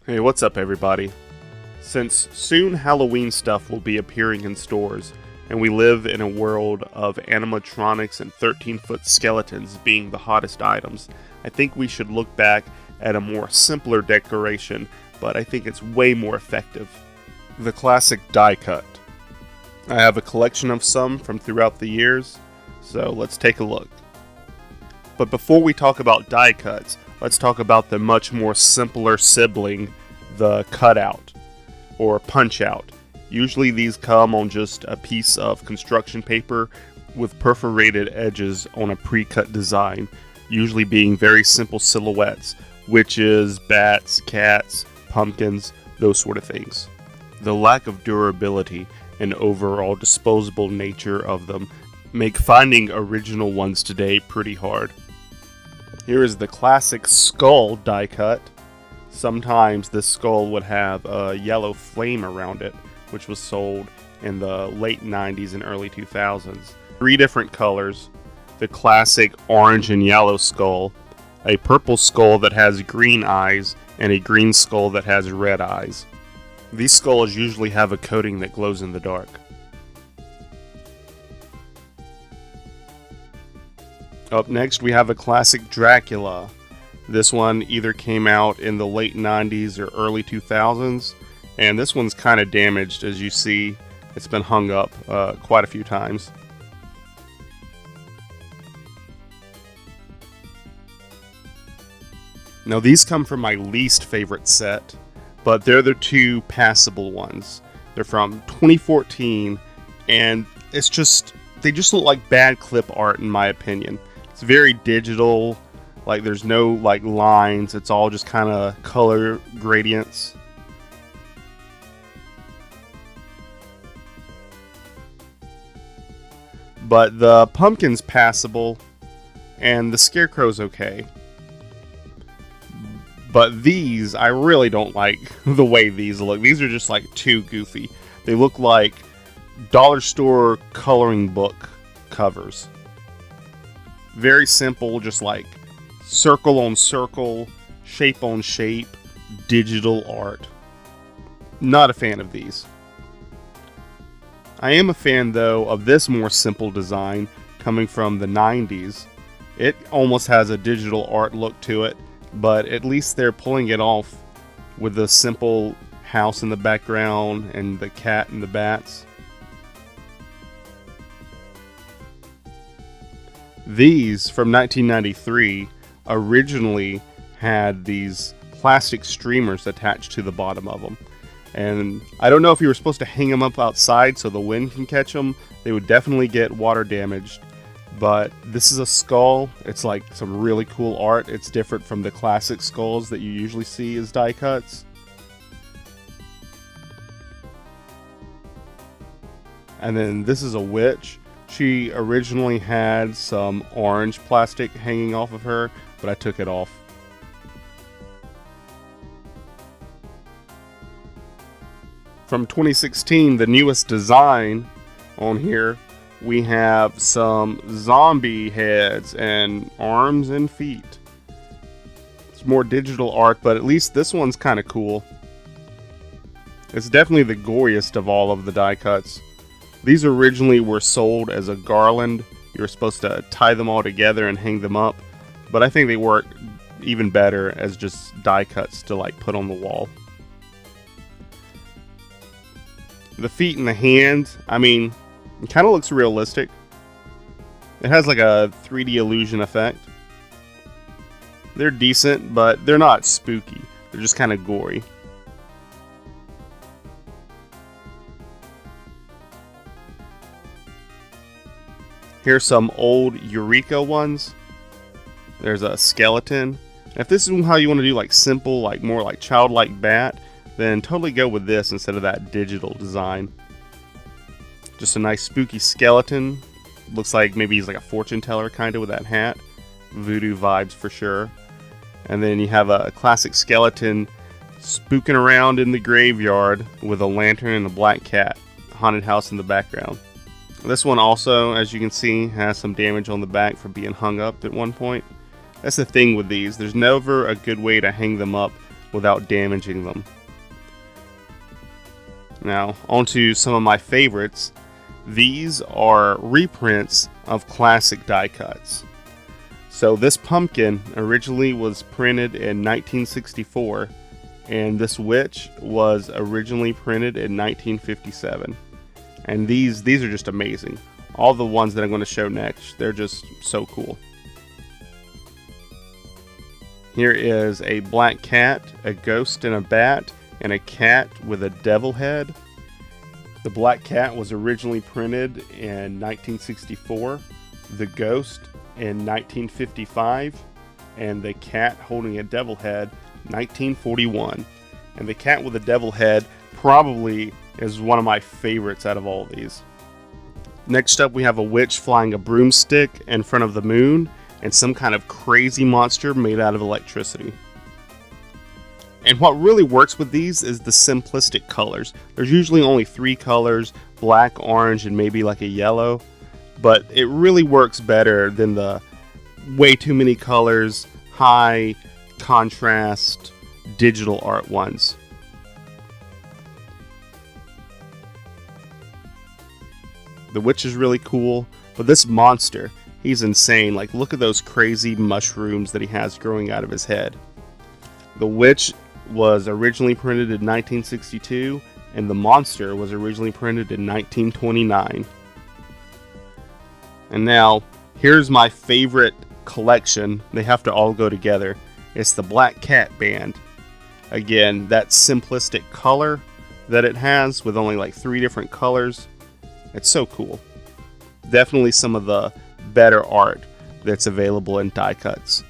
Hey, what's up, everybody? Since soon Halloween stuff will be appearing in stores, and we live in a world of animatronics and 13-foot skeletons being the hottest items, I think we should look back at a more simpler decoration, but I think it's way more effective. The classic die cut. I have a collection of some from throughout the years, so let's take a look. But before we talk about die cuts, let's talk about the much more simpler sibling, the cutout or punch out. Usually these come on just a piece of construction paper with perforated edges on a pre-cut design, usually being very simple silhouettes, witches, bats, cats, pumpkins, those sort of things. The lack of durability and overall disposable nature of them make finding original ones today pretty hard. Here is the classic skull die cut. Sometimes this skull would have a yellow flame around it, which was sold in the late 90s and early 2000s. Three different colors: the classic orange and yellow skull, a purple skull that has green eyes, and a green skull that has red eyes. These skulls usually have a coating that glows in the dark. Up next, we have a classic Dracula. This one either came out in the late 90s or early 2000s, and this one's kind of damaged. As you see, it's been hung up quite a few times. Now, these come from my least favorite set, but they're the two passable ones. They're from 2014, and they just look like bad clip art in my opinion. It's very digital, like there's no like lines, it's all just kind of color gradients. But the pumpkin's passable and the scarecrow's okay. But these, I really don't like the way these look. These are just like too goofy. They look like dollar store coloring book covers. Very simple, just like circle on circle, shape on shape, digital art. Not a fan of these. I am a fan though of this more simple design coming from the 90s. It almost has a digital art look to it, but at least they're pulling it off with the simple house in the background and the cat and the bats. These, from 1993, originally had these plastic streamers attached to the bottom of them. And I don't know if you were supposed to hang them up outside so the wind can catch them. They would definitely get water damaged. But this is a skull. It's like some really cool art. It's different from the classic skulls that you usually see as die cuts. And then this is a witch. She originally had some orange plastic hanging off of her, but I took it off. From 2016, the newest design on here, we have some zombie heads and arms and feet. It's more digital art, but at least this one's kind of cool. It's definitely the goriest of all of the die cuts. These originally were sold as a garland. You were supposed to tie them all together and hang them up, but I think they work even better as just die cuts to like put on the wall. The feet and the hands, I mean, it kind of looks realistic. It has like a 3D illusion effect. They're decent, but they're not spooky. They're just kind of gory. Here's some old Eureka ones. There's a skeleton. And if this is how you want to do like simple, like more like childlike bat, then totally go with this instead of that digital design. Just a nice spooky skeleton. Looks like maybe he's like a fortune teller kind of with that hat. Voodoo vibes for sure. And then you have a classic skeleton spooking around in the graveyard with a lantern and a black cat. Haunted house in the background. This one also, as you can see, has some damage on the back from being hung up at one point. That's the thing with these. There's never a good way to hang them up without damaging them. Now, onto some of my favorites. These are reprints of classic die cuts. So this pumpkin originally was printed in 1964, and this witch was originally printed in 1957. And these are just amazing. All the ones that I'm going to show next, they're just so cool. Here is a black cat, a ghost and a bat, and a cat with a devil head. The black cat was originally printed in 1964, the ghost in 1955, and the cat holding a devil head 1941. And the cat with a devil head probably is one of my favorites out of all of these. Next up, we have a witch flying a broomstick in front of the moon, and some kind of crazy monster made out of electricity. And what really works with these is the simplistic colors. There's usually only 3 colors, black, orange, and maybe like a yellow. But it really works better than the way too many colors, high contrast, digital art ones. The witch is really cool, but this monster, he's insane. Like, look at those crazy mushrooms that he has growing out of his head. The witch was originally printed in 1962, and the monster was originally printed in 1929. And now, here's my favorite collection. They have to all go together. It's the Black Cat Band. Again, that simplistic color that it has with only like 3 different colors. It's so cool. Definitely some of the better art that's available in die cuts.